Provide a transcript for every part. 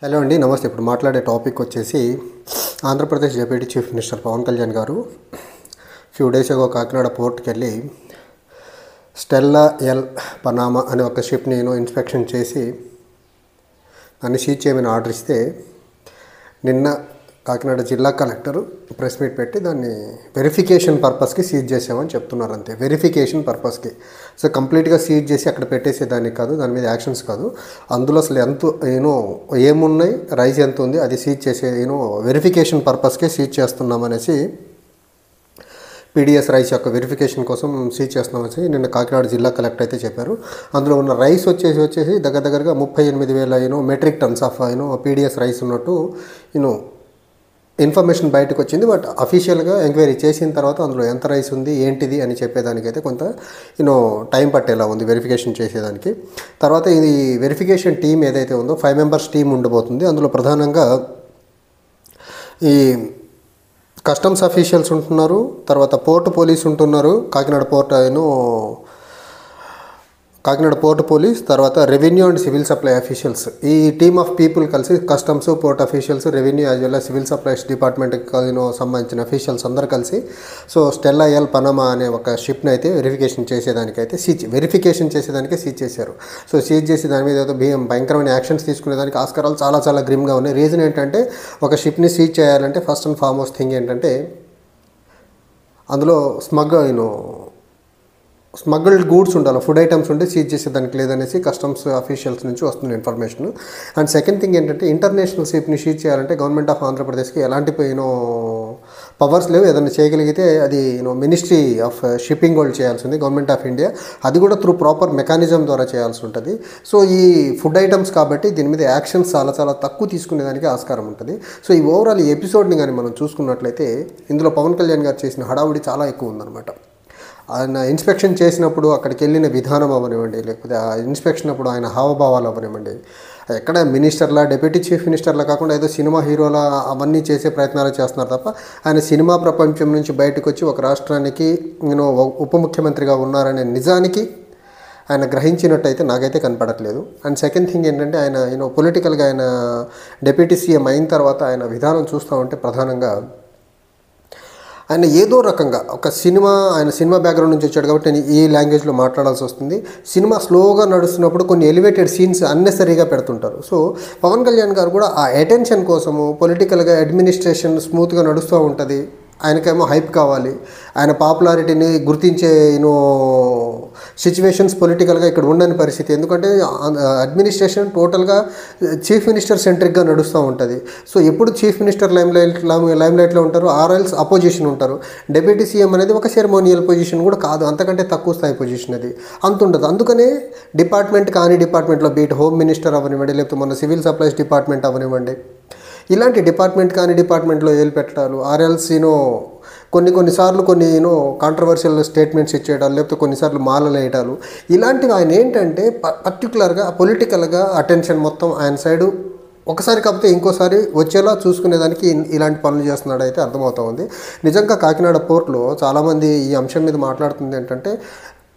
Hello అండి, నమస్తే. ఇప్పుడు మాట్లాడే టాపిక్ వచ్చేసి Andhra Pradesh deputy chief minister Pawan Kalyan గారు ఫ్యూ డేస్ అగో కాకినాడ పోర్ట్కి వెళ్ళి స్టెల్లా ఎల్ పనామా అనే ఒక షిప్ని ఇన్స్పెక్షన్ చేసి దాన్ని సీజ్ చేయమని ఆర్డర్ ఇస్తే నిన్న కాకినాడ జిల్లా కలెక్టర్ ప్రెస్ మీట్ పెట్టి దాన్ని వెరిఫికేషన్ పర్పస్కి సీజ్ చేసామని చెప్తున్నారు. అంతే, వెరిఫికేషన్ పర్పస్కి. సో కంప్లీట్గా సీజ్ చేసి అక్కడ పెట్టేసేదానికి కాదు, దాని మీద యాక్షన్స్ కాదు. అందులో అసలు ఎంత ఏమున్నాయి, రైస్ ఎంత ఉంది, అది సీజ్ చేసే వెరిఫికేషన్ పర్పస్కే సీజ్ చేస్తున్నామనేసి, పీడిఎస్ రైస్ యొక్క వెరిఫికేషన్ కోసం సీజ్ చేస్తున్నామని నిన్న కాకినాడ జిల్లా కలెక్టర్ అయితే చెప్పారు. అందులో ఉన్న రైస్ వచ్చేసి దగ్గరగా 38,000 metric tons of PDS rice ఉన్నట్టు ఇన్ఫర్మేషన్ బయటకు వచ్చింది. బట్ అఫీషియల్గా ఎంక్వైరీ చేసిన తర్వాత అందులో ఎంత రైస్ ఉంది ఏంటిది అని చెప్పేదానికైతే కొంత టైం పట్టేలా ఉంది వెరిఫికేషన్ చేసేదానికి. తర్వాత ఇది వెరిఫికేషన్ టీం ఏదైతే ఉందో 5 మెంబర్స్ టీం ఉండబోతుంది. అందులో ప్రధానంగా ఈ కస్టమ్స్ అఫీషియల్స్ ఉంటున్నారు, తర్వాత పోర్ట్ పోలీస్ ఉంటున్నారు, కాకినాడ పోర్ట్ పోలీస్, తర్వాత revenue and civil supply officials. ఈ టీమ్ ఆఫ్ పీపుల్ కలిసి customs, port officials, revenue as well civil supplies డిపార్ట్మెంట్కి సంబంధించిన అఫీషియల్స్ అందరూ కలిసి స్టెల్లా ఎల్ పనామా అనే ఒక షిప్ని అయితే వెరిఫికేషన్ చేసేదానికైతే సీజ్ చేశారు. సీజ్ చేసి దాని మీద ఏదో భయంకరమైన యాక్షన్స్ తీసుకునేదానికి ఆస్కారాలు చాలా గ్రిమ్గా ఉన్నాయి. రీజన్ ఏంటంటే, ఒక షిప్ని సీజ్ చేయాలంటే ఫస్ట్ అండ్ ఫార్మోస్ట్ థింగ్ ఏంటంటే, అందులో స్మగ్ల్డ్ గూడ్స్ ఉండాలి, ఫుడ్ ఐటమ్స్ ఉంటే సీజ్ చేసేదానికి లేదనేసి కస్టమ్స్ అఫీషియల్స్ నుంచి వస్తున్న ఇన్ఫర్మేషన్. అండ్ సెకండ్ థింగ్ ఏంటంటే, ఇంటర్నేషనల్ షిప్ని సీజ్ చేయాలంటే గవర్నమెంట్ ఆఫ్ ఆంధ్రప్రదేశ్కి ఎలాంటి పవర్స్ లేవు. ఏదైనా చేయగలిగితే అది మినిస్ట్రీ ఆఫ్ షిప్పింగ్ వాళ్ళు చేయాల్సింది, గవర్నమెంట్ ఆఫ్ ఇండియా. అది కూడా త్రూ ప్రాపర్ మెకానిజం ద్వారా చేయాల్సి ఉంటుంది. ఈ ఫుడ్ ఐటమ్స్ కాబట్టి దీని మీద యాక్షన్స్ చాలా తక్కువ తీసుకునేదానికి ఆస్కారం ఉంటుంది. ఈ ఓవరాల్ ఈ ఎపిసోడ్ని కానీ మనం చూసుకున్నట్లయితే ఇందులో పవన్ కళ్యాణ్ గారు చేసిన హడావుడి చాలా ఎక్కువ ఉందన్నమాట. ఆయన ఇన్స్పెక్షన్ చేసినప్పుడు అక్కడికి వెళ్ళిన విధానం అవ్వనివ్వండి, లేకపోతే ఆ ఇన్స్పెక్షన్ అప్పుడు ఆయన హావభావాలు అవ్వనివ్వండి, ఎక్కడ మినిస్టర్లా, డిప్యూటీ చీఫ్ మినిస్టర్లా కాకుండా ఏదో సినిమా హీరోలా అవన్నీ చేసే ప్రయత్నాలు చేస్తున్నారు తప్ప, ఆయన సినిమా ప్రపంచం నుంచి బయటకు వచ్చి ఒక రాష్ట్రానికి ఉప ముఖ్యమంత్రిగా ఉన్నారనే నిజానికి ఆయన గ్రహించినట్టయితే నాకైతే కనపడట్లేదు. అండ్ సెకండ్ థింగ్ ఏంటంటే, ఆయన పొలిటికల్గా ఆయన డిప్యూటీ సీఎం అయిన తర్వాత ఆయన విధానం చూస్తూ ఉంటే ప్రధానంగా ఆయన ఏదో రకంగా ఆయన సినిమా బ్యాక్గ్రౌండ్ నుంచి వచ్చాడు కాబట్టి నేను ఈ లాంగ్వేజ్లో మాట్లాడాల్సి వస్తుంది. సినిమా స్లోగా నడుస్తున్నప్పుడు కొన్ని ఎలివేటెడ్ సీన్స్ అన్నెసరీగా పెడుతుంటారు. పవన్ కళ్యాణ్ గారు కూడా ఆ అటెన్షన్ కోసము పొలిటికల్గా అడ్మినిస్ట్రేషన్ స్మూత్గా నడుస్తూ ఉంటుంది, ఆయనకేమో హైప్ కావాలి, ఆయన పాపులారిటీని గుర్తించే సిచ్యువేషన్స్ పొలిటికల్గా ఇక్కడ ఉండని పరిస్థితి. ఎందుకంటే అడ్మినిస్ట్రేషన్ టోటల్గా చీఫ్ మినిస్టర్ సెంట్రిక్గా నడుస్తూ ఉంటుంది. ఎప్పుడు చీఫ్ మినిస్టర్ లైమ్లైట్లో ఉంటారు, ఆర్ఎల్స్ అపోజిషన్ ఉంటారు. డిప్యూటీ సీఎం అనేది ఒక సెరమోనియల్ పొజిషన్ కూడా కాదు, అంతకంటే తక్కువ స్థాయి పొజిషన్ అది, అంత ఉండదు. అందుకనే డిపార్ట్మెంట్లో బీట్ హోమ్ మినిస్టర్ అవ్వనివ్వండి, లేకపోతే మన సివిల్ సప్లైస్ డిపార్ట్మెంట్ అవ్వనివ్వండి, ఇలాంటి డిపార్ట్మెంట్లో ఏలు పెట్టడాలు, ఆర్ఎల్స్ కొన్నిసార్లు కాంట్రవర్షియల్ స్టేట్మెంట్స్ ఇచ్చేయడాలు, లేకపోతే కొన్నిసార్లు మాలలు వేయడాలు, ఇలాంటివి ఆయన ఏంటంటే పర్టికులర్గా పొలిటికల్గా అటెన్షన్ మొత్తం ఆయన సైడు ఒకసారి కాకపోతే ఇంకోసారి వచ్చేలా చూసుకునేదానికి ఇలాంటి పనులు చేస్తున్నాడు అయితే అర్థమవుతా ఉంది. నిజంగా కాకినాడ పోర్ట్లో చాలామంది ఈ అంశం మీద మాట్లాడుతుంది ఏంటంటే,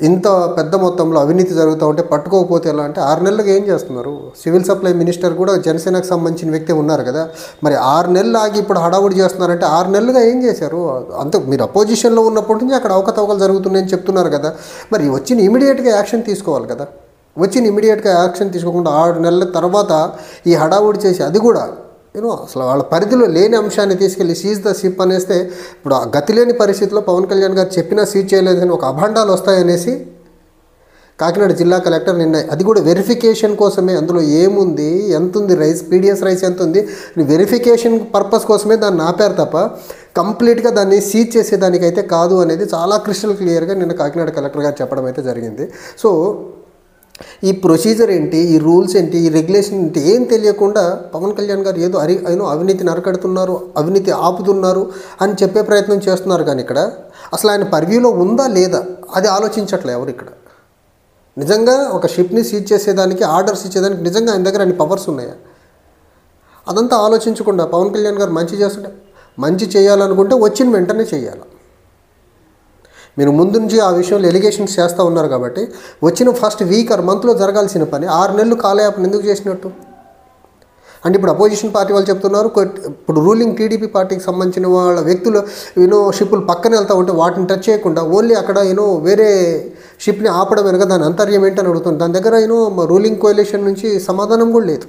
ఇంత పెద్ద మొత్తంలో అవినీతి జరుగుతూ ఉంటే పట్టుకోకపోతే ఎలా అంటే, 6 నెలలుగా ఏం చేస్తున్నారు? సివిల్ సప్లై మినిస్టర్ కూడా జనసేనకు సంబంధించిన వ్యక్తి ఉన్నారు కదా, మరి 6 నెలలు ఆగి ఇప్పుడు హడావుడి చేస్తున్నారంటే 6 నెలలుగా ఏం చేశారు? మీరు అపోజిషన్లో ఉన్నప్పటి నుంచి అక్కడ అవకతవకలు జరుగుతున్నాయని చెప్తున్నారు కదా, మరి ఇమీడియట్గా యాక్షన్ తీసుకోవాలి కదా. యాక్షన్ తీసుకోకుండా 6 నెలల తర్వాత ఈ హడావుడి చేసి, అది కూడా అసలు వాళ్ళ పరిధిలో లేని అంశాన్ని తీసుకెళ్ళి సీజ్ ద షిప్ అనేస్తే, ఇప్పుడు ఆ గతి లేని పరిస్థితిలో పవన్ కళ్యాణ్ గారు చెప్పినా సీజ్ చేయలేదని ఒక అభాండాలు వస్తాయనేసి కాకినాడ జిల్లా కలెక్టర్ నిన్న, అది కూడా వెరిఫికేషన్ కోసమే, అందులో ఏముంది, ఎంత ఉంది రైస్, పీడిఎస్ రైస్ ఎంత ఉంది, వెరిఫికేషన్ పర్పస్ కోసమే దాన్ని ఆపారు తప్ప కంప్లీట్గా దాన్ని సీజ్ చేసేదానికైతే కాదు అనేది చాలా క్రిస్టల్ క్లియర్గా నిన్న కాకినాడ కలెక్టర్ గారు చెప్పడం అయితే జరిగింది. ఈ ప్రొసీజర్ ఏంటి, ఈ రూల్స్ ఏంటి, ఈ రెగ్యులేషన్ ఏంటి ఏం తెలియకుండా పవన్ కళ్యాణ్ గారు ఏదో అవినీతిని అరకడుతున్నారు, అవినీతి ఆపుతున్నారు అని చెప్పే ప్రయత్నం చేస్తున్నారు. కానీ ఇక్కడ అసలు ఆయన పర్వ్యూలో ఉందా లేదా అది ఆలోచించట్లే ఎవరు. ఇక్కడ నిజంగా ఒక షిప్ని సీజ్ చేసేదానికి, ఆర్డర్స్ ఇచ్చేదానికి నిజంగా ఆయన దగ్గర అన్ని పవర్స్ ఉన్నాయా? అదంతా ఆలోచించకుండా పవన్ కళ్యాణ్ గారు మంచి చేయాలనుకుంటే వచ్చిన వెంటనే చేయాలి. మీరు ముందు నుంచి ఆ విషయంలో ఎలిగేషన్స్ చేస్తూ ఉన్నారు కాబట్టి వచ్చిన ఫస్ట్ వీక్ ఆర్ మంత్లో జరగాల్సిన పని 6 నెలలు కాలయాపన ఎందుకు చేసినట్టు? అంటే ఇప్పుడు అపోజిషన్ పార్టీ వాళ్ళు చెప్తున్నారు, ఇప్పుడు రూలింగ్ టీడీపీ పార్టీకి సంబంధించిన వాళ్ళ వ్యక్తులు షిప్పులు పక్కన వెళ్తూ ఉంటే వాటిని టచ్ చేయకుండా ఓన్లీ అక్కడ వేరే షిప్ని ఆపడం వెనుక దాని అంతర్యం ఏంటని అడుగుతుంది. దాని దగ్గర రూలింగ్ కోalition నుంచి సమాధానం కూడా లేదు.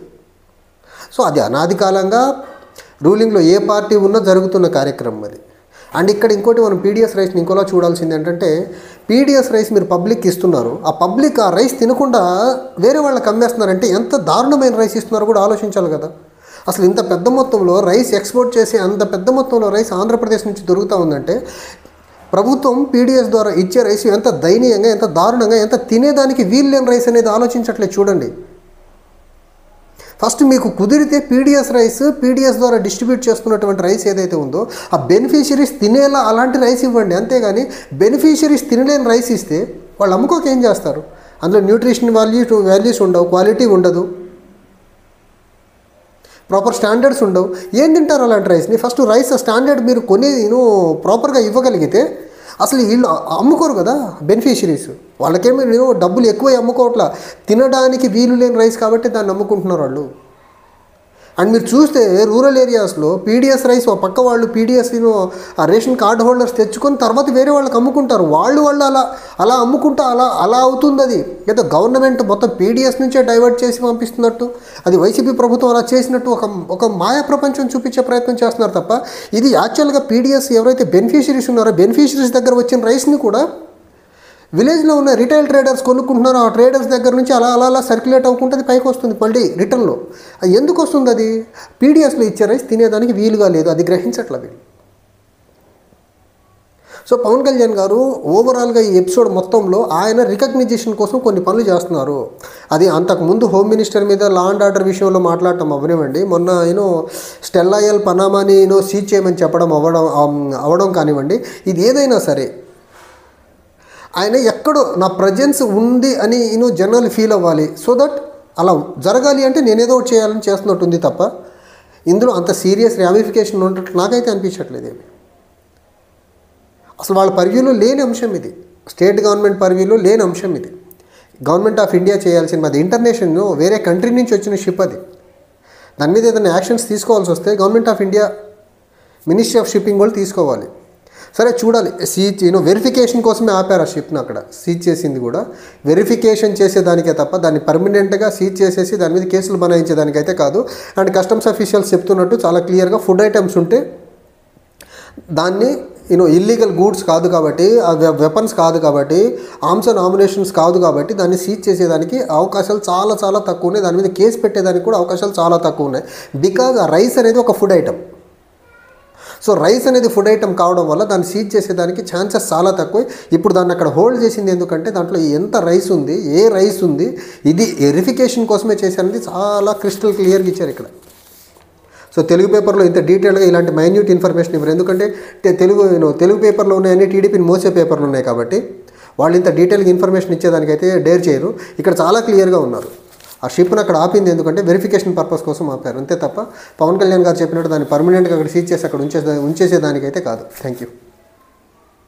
సో అది అనాది కాలంగా రూలింగ్లో ఏ పార్టీ ఉన్నా జరుగుతున్న కార్యక్రమం అది. అండ్ ఇక్కడ ఇంకోటి మనం పీడిఎస్ రైస్ని ఇంకోలా చూడాల్సింది ఏంటంటే, పీడిఎస్ రైస్ మీరు పబ్లిక్కి ఇస్తున్నారు, ఆ పబ్లిక్ ఆ రైస్ తినకుండా వేరే వాళ్ళకి అమ్మేస్తున్నారంటే ఎంత దారుణమైన రైస్ ఇస్తున్నారో కూడా ఆలోచించాలి కదా. అసలు ఇంత పెద్ద మొత్తంలో రైస్ ఎక్స్పోర్ట్ చేసి అంత పెద్ద మొత్తంలో రైస్ ఆంధ్రప్రదేశ్ నుంచి దొరుకుతూ ఉందంటే, ప్రభుత్వం పీడిఎస్ ద్వారా ఇచ్చే రైస్ ఎంత దయనీయంగా, ఎంత దారుణంగా, ఎంత తినేదానికి వీలు లేని రైస్ అనేది ఆలోచించట్లేదు చూడండి. ఫస్ట్ మీకు కుదిరితే పీడిఎస్ ద్వారా డిస్ట్రిబ్యూట్ చేస్తున్నటువంటి రైస్ ఏదైతే ఉందో ఆ బెనిఫిషరీస్ తినేలా అలాంటి రైస్ ఇవ్వండి. అంతేగాని బెనిఫిషరీస్ తినలేని రైస్ ఇస్తే వాళ్ళు అమ్ముకోక ఏం చేస్తారు? అందులో న్యూట్రిషన్ వాల్యూస్ ఉండవు, క్వాలిటీ ఉండదు, ప్రాపర్ స్టాండర్డ్స్ ఉండవు. ఏం తింటారు అలాంటి రైస్ని? ఫస్ట్ రైస్ స్టాండర్డ్ మీరు ప్రాపర్గా ఇవ్వగలిగితే అసలు వీళ్ళు అమ్ముకోరు కదా బెనిఫిషరీస్. వాళ్ళకేమీ డబ్బులు ఎక్కువ అమ్ముకోవట్లా, తినడానికి వీలు లేని రైస్ కాబట్టి దాన్ని అమ్ముకుంటున్నారు వాళ్ళు. అండ్ మీరు చూస్తే రూరల్ ఏరియాస్లో పీడిఎస్ రైస్ ఒక పక్క వాళ్ళు పీడిఎస్ ఆ రేషన్ కార్డ్ హోల్డర్స్ తెచ్చుకొని తర్వాత వేరే వాళ్ళకి అమ్ముకుంటారు. వాళ్ళు అలా అమ్ముకుంటా అలా అవుతుంది. అది ఏదో గవర్నమెంట్ మొత్తం పీడిఎస్ నుంచే డైవర్ట్ చేసి పంపిస్తున్నట్టు, అది వైసీపీ ప్రభుత్వం అలా చేసినట్టు ఒక మాయా ప్రపంచం చూపించే ప్రయత్నం చేస్తున్నారు తప్ప, ఇది యాక్చువల్గా పీడిఎస్ ఎవరైతే బెనిఫిషరీస్ ఉన్నారో బెనిఫిషరీస్ దగ్గర వచ్చిన రైస్ని కూడా విలేజ్లో ఉన్న రిటైల్ ట్రేడర్స్ కొనుక్కుంటున్నారు. ఆ ట్రేడర్స్ దగ్గర నుంచి అలా సర్క్యులేట్ అవ్వకుంటుంది, పైకి వస్తుంది మళ్ళీ రిటర్న్లో. ఎందుకు వస్తుంది? అది పీడిఎస్లో ఇచ్చే రైస్ తినేదానికి వీలుగా లేదు, అది గ్రహించట్ల వీళ్ళు. సో పవన్ కళ్యాణ్ గారు ఓవరాల్గా ఈ ఎపిసోడ్ మొత్తంలో ఆయన రికగ్నిజేషన్ కోసం కొన్ని పనులు చేస్తున్నారు. అది అంతకుముందు హోమ్ మినిస్టర్ మీద లా అండ్ ఆర్డర్ విషయంలో మాట్లాడటం అవ్వనివ్వండి, మొన్న స్టెల్లాయల్ పనామాని సీజ్ చేయమని చెప్పడం అవ్వడం కానివ్వండి, ఇది ఏదైనా సరే ఆయన ఎక్కడో నా ప్రజెన్స్ ఉంది అని జనాలు ఫీల్ అవ్వాలి. సో దట్ అలా జరగాలి అంటే నేనేదో ఒకటి చేయాలని చేస్తున్నట్టుంది తప్ప ఇందులో అంత సీరియస్ ర్యామిఫికేషన్ ఉన్నట్టు నాకైతే అనిపించట్లేదు. ఏమి అసలు వాళ్ళ పర్వ్యూలో లేని అంశం ఇది, స్టేట్ గవర్నమెంట్ పర్వ్యూలో లేని అంశం ఇది. గవర్నమెంట్ ఆఫ్ ఇండియా చేయాల్సిన, అది ఇంటర్నేషనల్ వేరే కంట్రీ నుంచి వచ్చిన షిప్, అది దాని మీద ఏదైనా యాక్షన్స్ తీసుకోవాల్సి వస్తే government of India ministry of shipping వాళ్ళు తీసుకోవాలి. సరే చూడాలి, సీజ్ వెరిఫికేషన్ కోసమే ఆపారు ఆ షిప్ని. అక్కడ సీజ్ చేసింది కూడా వెరిఫికేషన్ చేసేదానికే తప్ప దాన్ని పర్మనెంట్గా సీజ్ చేసేసి దాని మీద కేసులు బనాయించేదానికైతే కాదు. అండ్ కస్టమ్స్ అఫీషియల్స్ చెప్తున్నట్టు చాలా క్లియర్గా ఫుడ్ ఐటమ్స్ ఉంటే దాన్ని ఇల్లీగల్ గూడ్స్ కాదు కాబట్టి, వెపన్స్ కాదు కాబట్టి, ఆర్మ్స్ అండ్ ఆమ్యునేషన్స్ కాదు కాబట్టి దాన్ని సీజ్ చేసేదానికి అవకాశాలు చాలా చాలా తక్కువ ఉన్నాయి. దాని మీద కేసు పెట్టేదానికి కూడా అవకాశాలు చాలా తక్కువ ఉన్నాయి. బికాజ్ ఆ రైస్ అనేది ఒక ఫుడ్ ఐటమ్. సో రైస్ అనేది ఫుడ్ ఐటమ్ కావడం వల్ల దాన్ని సీజ్ చేసేదానికి ఛాన్సెస్ చాలా తక్కువ. ఇప్పుడు దాన్ని అక్కడ హోల్డ్ చేసింది ఎందుకంటే దాంట్లో ఎంత రైస్ ఉంది, ఏ రైస్ ఉంది, ఇది వెరిఫికేషన్ కోసమే చేశారనేది చాలా క్రిస్టల్ క్లియర్గా ఇచ్చారు ఇక్కడ. సో తెలుగు పేపర్లో ఇంత డీటెయిల్గా ఇలాంటి మైన్యూట్ ఇన్ఫర్మేషన్ ఇవ్వరు, ఎందుకంటే తెలుగు పేపర్లో ఉన్నాయని టీడీపీని మోసే పేపర్లు ఉన్నాయి కాబట్టి వాళ్ళు ఇంత డీటెయిల్గా ఇన్ఫర్మేషన్ ఇచ్చేదానికైతే డేర్ చేయరు. ఇక్కడ చాలా క్లియర్గా ఉన్నారు. ఆ షిప్ను అక్కడ ఆపింది ఎందుకంటే వెరిఫికేషన్ పర్పస్ కోసం ఆపారు, అంతే తప్ప పవన్ కళ్యాణ్ గారు చెప్పినట్టు దాన్ని పర్మనెంట్గా అక్కడ సీజ్ చేసి అక్కడ ఉంచేసేదానికైతే కాదు. Thank you.